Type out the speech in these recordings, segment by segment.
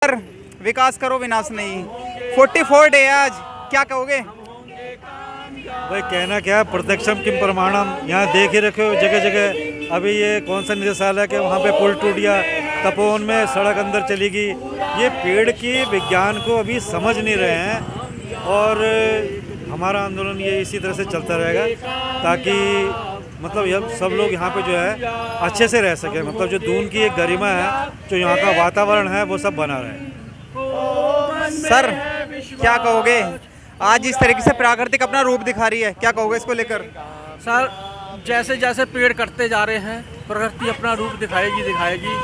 Sir विकास करो विनाश नहीं। 44 डे आज, क्या कहोगे? भाई कहना क्या है, प्रत्यक्षम किम प्रमाणम। यहाँ देख ही रखे हो जगह जगह। अभी ये कौन सा निदेशालय के वहाँ पे पुल टूट गया, तपोवन में सड़क अंदर चली गई। ये पेड़ की विज्ञान को अभी समझ नहीं रहे हैं और हमारा आंदोलन ये इसी तरह से चलता रहेगा ताकि मतलब ये सब लोग यहाँ पे जो है अच्छे से रह सके। मतलब जो दून की एक गरिमा है, जो यहाँ का वातावरण है, वो सब बना रहे। सर क्या कहोगे, आज इस तरीके से प्राकृतिक अपना रूप दिखा रही है, क्या कहोगे इसको लेकर? सर जैसे जैसे पेड़ कटते जा रहे हैं, प्रकृति अपना रूप दिखाएगी।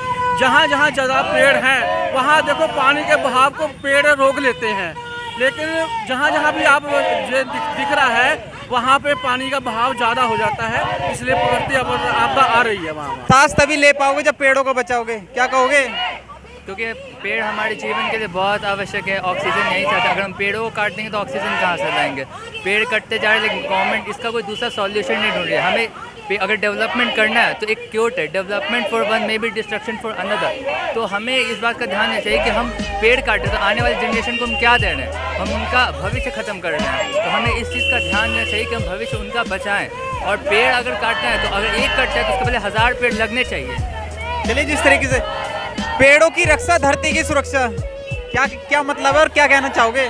जहाँ जहाँ ज़्यादा पेड़ हैं वहाँ देखो पानी के बहाव को पेड़ रोक लेते हैं, लेकिन जहाँ जहाँ भी आप ये दिख रहा है वहाँ पे पानी का बहाव ज़्यादा हो जाता है, इसलिए प्रकृति आपदा आ रही है वहाँ। सांस तभी ले पाओगे जब पेड़ों को बचाओगे, क्या कहोगे? क्योंकि पेड़ हमारे जीवन के लिए बहुत आवश्यक है। ऑक्सीजन यहीं से आता है। अगर हम पेड़ों को काट देंगे तो ऑक्सीजन कहाँ से लाएंगे? पेड़ कटते जा रहे हैं, लेकिन गवर्नमेंट इसका कोई दूसरा सॉल्यूशन नहीं ढूंढ रही है। हमें अगर डेवलपमेंट करना है तो एक क्योट है, development for one may be destruction for another. तो हमें इस बात का ध्यान देना चाहिए कि हम पेड़ काटें तो आने वाली जनरेशन को हम क्या दे रहे हैं, हम उनका भविष्य ख़त्म कर रहे हैं। तो हमें इस चीज़ का ध्यान देना चाहिए कि हम भविष्य उनका बचाएँ। और पेड़ अगर काटना है तो अगर एक कटता है तो उसके पहले 1000 पेड़ लगने चाहिए। चलिए, जिस तरीके से पेड़ों की रक्षा धरती की सुरक्षा, क्या मतलब है और क्या कहना चाहोगे?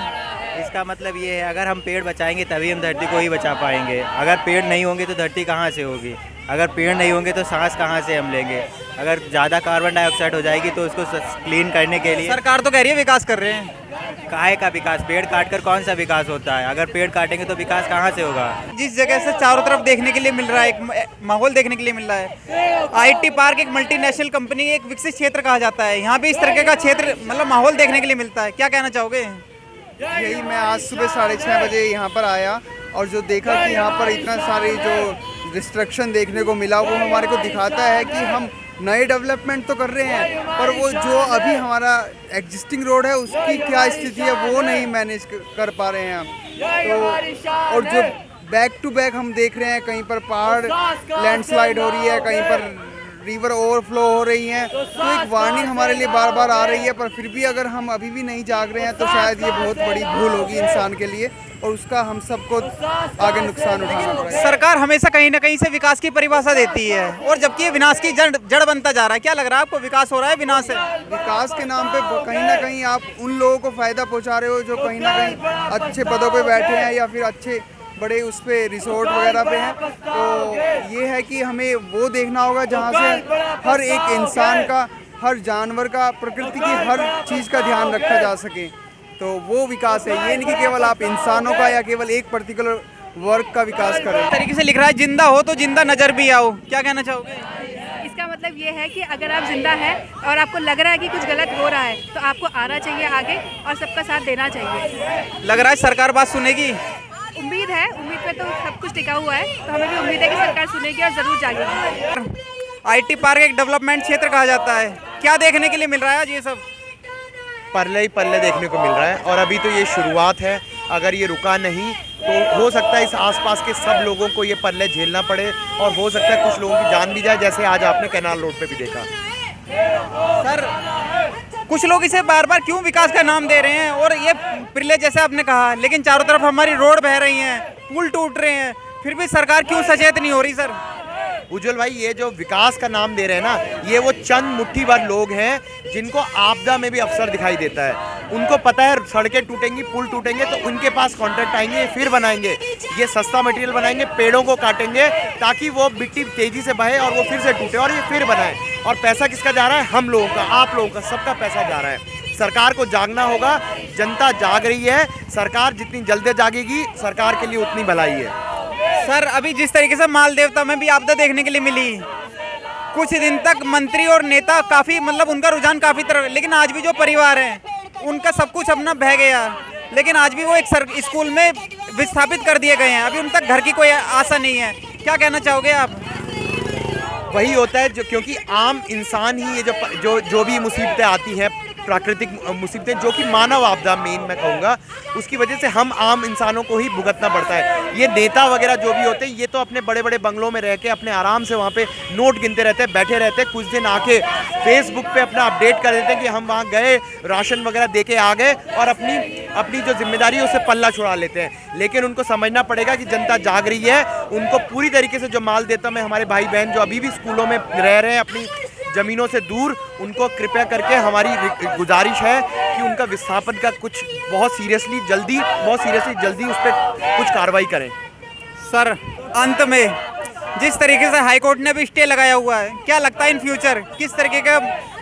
इसका मतलब ये है, अगर हम पेड़ बचाएंगे तभी हम धरती को ही बचा पाएंगे। अगर पेड़ नहीं होंगे तो धरती कहाँ से होगी? अगर पेड़ नहीं होंगे तो सांस कहाँ से हम लेंगे? अगर ज़्यादा कार्बन डाइऑक्साइड हो जाएगी तो उसको क्लीन करने के लिए सरकार तो कह रही है विकास कर रहे हैं। काहे का विकास? पेड़ काटकर कौन सा विकास होता है? अगर पेड़ काटेंगे तो विकास कहाँ से होगा? जिस जगह से चारों तरफ देखने के लिए मिल रहा है, एक माहौल देखने के लिए मिल रहा है। आईटी पार्क एक मल्टीनेशनल कंपनी, एक विकसित क्षेत्र कहा जाता है। यहाँ भी इस तरह का क्षेत्र मतलब माहौल देखने के लिए मिलता है, क्या कहना चाहोगे? यही मैं आज सुबह 6:30 बजे यहाँ पर आया और जो देखा कि यहाँ पर इतना सारे जो डिस्ट्रक्शन देखने को मिला, वो हमारे को दिखाता है कि हम नए डेवलपमेंट तो कर रहे हैं पर वो जो अभी हमारा एग्जिस्टिंग रोड है उसकी क्या स्थिति है वो नहीं मैनेज कर पा रहे हैं हम। तो और जो बैक टू बैक हम देख रहे हैं, कहीं पर पहाड़ लैंडस्लाइड हो रही है, कहीं पर रिवर ओवरफ्लो हो रही हैं। तो एक वार्निंग हमारे लिए बार बार आ रही है, पर फिर भी अगर हम अभी भी नहीं जाग रहे हैं तो शायद ये बहुत बड़ी भूल होगी इंसान के लिए और उसका हम सबको आगे नुकसान उठाना पड़ेगा। सरकार हमेशा कहीं ना कहीं से विकास की परिभाषा देती है और जबकि ये विनाश की जड़ बनता जा रहा है। क्या लग रहा है आपको, विकास हो रहा है विनाश है? विकास के नाम पे कहीं ना कहीं आप उन लोगों को फायदा पहुंचा रहे हो जो कहीं ना कहीं अच्छे पदों पे बैठे हैं या फिर अच्छे बड़े उस पे रिसोर्ट वगैरह पे हैं। तो ये है कि हमें वो देखना होगा जहाँ से हर एक इंसान का, हर जानवर का, प्रकृति की हर चीज़ का ध्यान रखा जा सके। तो वो विकास है, ये नहीं कि केवल आप इंसानों का या केवल एक पर्टिकुलर वर्ग का विकास करें। इस तरीके से लिख रहा है, जिंदा हो तो जिंदा नजर भी आओ, क्या कहना चाहोगे? इसका मतलब ये है कि अगर आप जिंदा हैं और आपको लग रहा है कि कुछ गलत हो रहा है तो आपको आना चाहिए आगे और सबका साथ देना चाहिए। लग रहा है सरकार बात सुनेगी? उम्मीद है, उम्मीद पे तो सब कुछ टिका हुआ है, तो हमें भी उम्मीद है कि सरकार सुनेगी और ज़रूर जागेगी। आईटी पार्क एक डेवलपमेंट क्षेत्र कहा जाता है, क्या देखने के लिए मिल रहा है आज ये सब? पल्ले ही पल्ले देखने को मिल रहा है और अभी तो ये शुरुआत है। अगर ये रुका नहीं तो हो सकता है इस आसपास के सब लोगों को ये पल्ले झेलना पड़े और हो सकता है कुछ लोगों की जान भी जाए, जैसे आज आपने कैनाल रोड पे भी देखा। सर कुछ लोग इसे बार बार क्यों विकास का नाम दे रहे हैं और ये पिरले जैसे आपने कहा, लेकिन चारों तरफ हमारी रोड बह रही हैं, पुल टूट रहे हैं, फिर भी सरकार क्यों सचेत नहीं हो रही? सर उज्जवल भाई, ये जो विकास का नाम दे रहे हैं ना, ये वो चंद मुट्ठी भर लोग हैं जिनको आपदा में भी अवसर दिखाई देता है। उनको पता है सड़कें टूटेंगी, पुल टूटेंगे तो उनके पास कॉन्ट्रैक्ट आएंगे, ये फिर बनाएंगे, ये सस्ता मटेरियल बनाएंगे, पेड़ों को काटेंगे ताकि वो मिट्टी तेजी से बहे और वो फिर से टूटे और ये फिर बनाए। और पैसा किसका जा रहा है? हम लोगों का, आप लोगों का, सबका पैसा जा रहा है। सरकार को जागना होगा, जनता जाग रही है, सरकार जितनी जल्दी जागेगी सरकार के लिए उतनी भलाई है। सर अभी जिस तरीके से माल देवता में भी आपदा देखने के लिए मिली, कुछ दिन तक मंत्री और नेता काफ़ी मतलब उनका रुझान काफ़ी तरफ, लेकिन आज भी जो परिवार है उनका सब कुछ अपना बह गया, लेकिन आज भी वो एक स्कूल में विस्थापित कर दिए गए हैं, अभी उन तक घर की कोई आशा नहीं है, क्या कहना चाहोगे आप? वही होता है जो, क्योंकि आम इंसान ही ये जो भी मुसीबतें आती हैं प्राकृतिक मुसीबतें जो कि मानव आपदा मेन मैं कहूँगा, उसकी वजह से हम आम इंसानों को ही भुगतना पड़ता है। ये नेता वगैरह जो भी होते हैं ये तो अपने बड़े बड़े बंगलों में रह के अपने आराम से वहाँ पे नोट गिनते रहते हैं, बैठे रहते हैं, कुछ दिन आके फेसबुक पे अपना अपडेट कर देते हैं कि हम वहाँ गए, राशन वगैरह दे के आ गए और अपनी जो जिम्मेदारी है उससे पल्ला छुड़ा लेते हैं। लेकिन उनको समझना पड़ेगा कि जनता जाग रही है, उनको पूरी तरीके से जो माल देता मैं हमारे भाई बहन जो अभी भी स्कूलों में रह रहे हैं अपनी ज़मीनों से दूर, उनको कृपया करके हमारी गुजारिश है कि उनका विस्थापन का कुछ बहुत सीरियसली जल्दी उस पर कुछ कार्रवाई करें। सर अंत में जिस तरीके से हाई कोर्ट ने भी स्टे लगाया हुआ है, क्या लगता है इन फ्यूचर किस तरीके का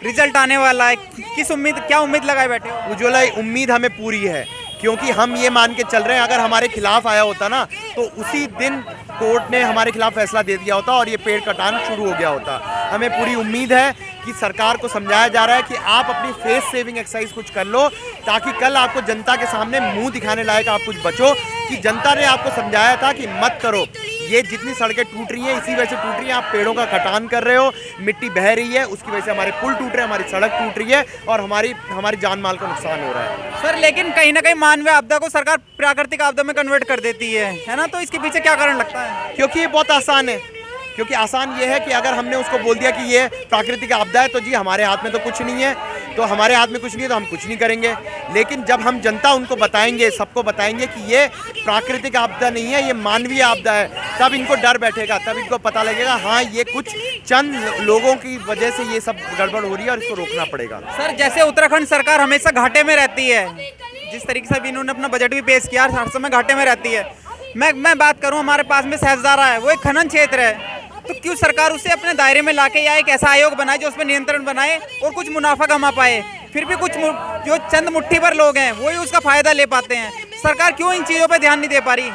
रिजल्ट आने वाला है? क्या उम्मीद लगाए बैठे हो? उज्ज्वला, उम्मीद हमें पूरी है क्योंकि हम ये मान के चल रहे हैं अगर हमारे खिलाफ आया होता ना तो उसी दिन कोर्ट ने हमारे खिलाफ फैसला दे दिया होता और ये पेड़ कटान शुरू हो गया होता। हमें पूरी उम्मीद है कि सरकार को समझाया जा रहा है कि आप अपनी फेस सेविंग एक्सरसाइज कुछ कर लो ताकि कल आपको जनता के सामने मुंह दिखाने लायक आप कुछ बचो, कि जनता ने आपको समझाया था कि मत करो, ये जितनी सड़कें टूट रही हैं इसी वजह से टूट रही हैं, आप पेड़ों का कटान कर रहे हो, मिट्टी बह रही है, उसकी वजह से हमारे पुल टूट रहे हैं, हमारी सड़क टूट रही है और हमारी जान माल का नुकसान हो रहा है। सर लेकिन कहीं ना कहीं मानवीय आपदा को सरकार प्राकृतिक आपदा में कन्वर्ट कर देती है ना, तो इसके पीछे क्या कारण लगता है? क्योंकि ये बहुत आसान है, क्योंकि आसान ये है कि अगर हमने उसको बोल दिया कि ये प्राकृतिक आपदा है तो जी हमारे हाथ में तो कुछ नहीं है, तो हमारे हाथ में कुछ नहीं है तो हम कुछ नहीं करेंगे। लेकिन जब हम जनता उनको बताएंगे, सबको बताएंगे कि ये प्राकृतिक आपदा नहीं है, ये मानवीय आपदा है, तब इनको डर बैठेगा, तब इनको पता लगेगा हाँ ये कुछ चंद लोगों की वजह से ये सब गड़बड़ हो रही है और इसको रोकना पड़ेगा। सर जैसे उत्तराखंड सरकार हमेशा घाटे में रहती है, जिस तरीके से अभी इन्होंने अपना बजट भी पेश किया, हर समय घाटे में रहती है। मैं बात करूं, हमारे पास में सहस्त्रधारा है, वो एक खनन क्षेत्र है, तो क्यों सरकार उसे अपने दायरे में लाके या एक ऐसा आयोग बनाए जो उस पर नियंत्रण बनाए और कुछ मुनाफा कमा पाए? फिर भी कुछ जो चंद मुट्ठी भर लोग हैं वही उसका फायदा ले पाते हैं। सरकार क्यों इन चीज़ों पर ध्यान नहीं दे पा रही?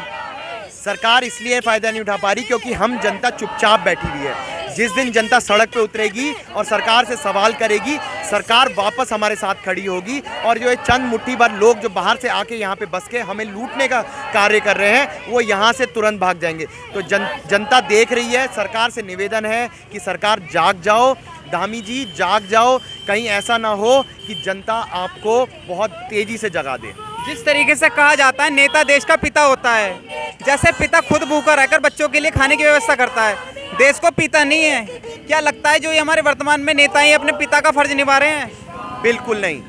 सरकार इसलिए फ़ायदा नहीं उठा पा रही क्योंकि हम जनता चुपचाप बैठी हुई है। जिस दिन जनता सड़क पे उतरेगी और सरकार से सवाल करेगी, सरकार वापस हमारे साथ खड़ी होगी और जो ये चंद मुट्ठी भर लोग जो बाहर से आके यहाँ पे बस के हमें लूटने का कार्य कर रहे हैं वो यहाँ से तुरंत भाग जाएंगे। तो जनता देख रही है, सरकार से निवेदन है कि सरकार जाग जाओ, धामी जी जाग जाओ, कहीं ऐसा ना हो कि जनता आपको बहुत तेज़ी से जगा दे। जिस तरीके से कहा जाता है नेता देश का पिता होता है, जैसे पिता खुद भूखा रहकर बच्चों के लिए खाने की व्यवस्था करता है, देश को पिता नहीं है। क्या लगता है जो ये हमारे वर्तमान में नेता ही अपने पिता का फर्ज निभा रहे हैं? बिल्कुल नहीं।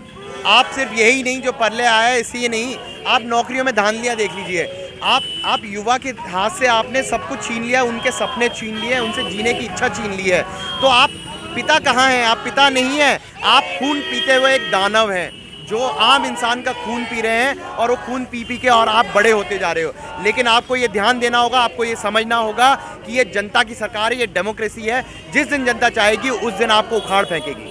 आप सिर्फ यही नहीं जो पल्ले आया है इसलिए नहीं, आप नौकरियों में धांधलियाँ देख लीजिए। आप युवा के हाथ से आपने सब कुछ छीन लिया, उनके सपने छीन लिए, उनसे जीने की इच्छा छीन ली है, तो आप पिता कहाँ हैं? आप पिता नहीं हैं, आप खून पीते हुए एक दानव हैं जो आम इंसान का खून पी रहे हैं और वो खून पी के और आप बड़े होते जा रहे हो। लेकिन आपको ये ध्यान देना होगा, आपको ये समझना होगा कि ये जनता की सरकार है, ये डेमोक्रेसी है। जिस दिन जनता चाहेगी उस दिन आपको उखाड़ फेंकेगी।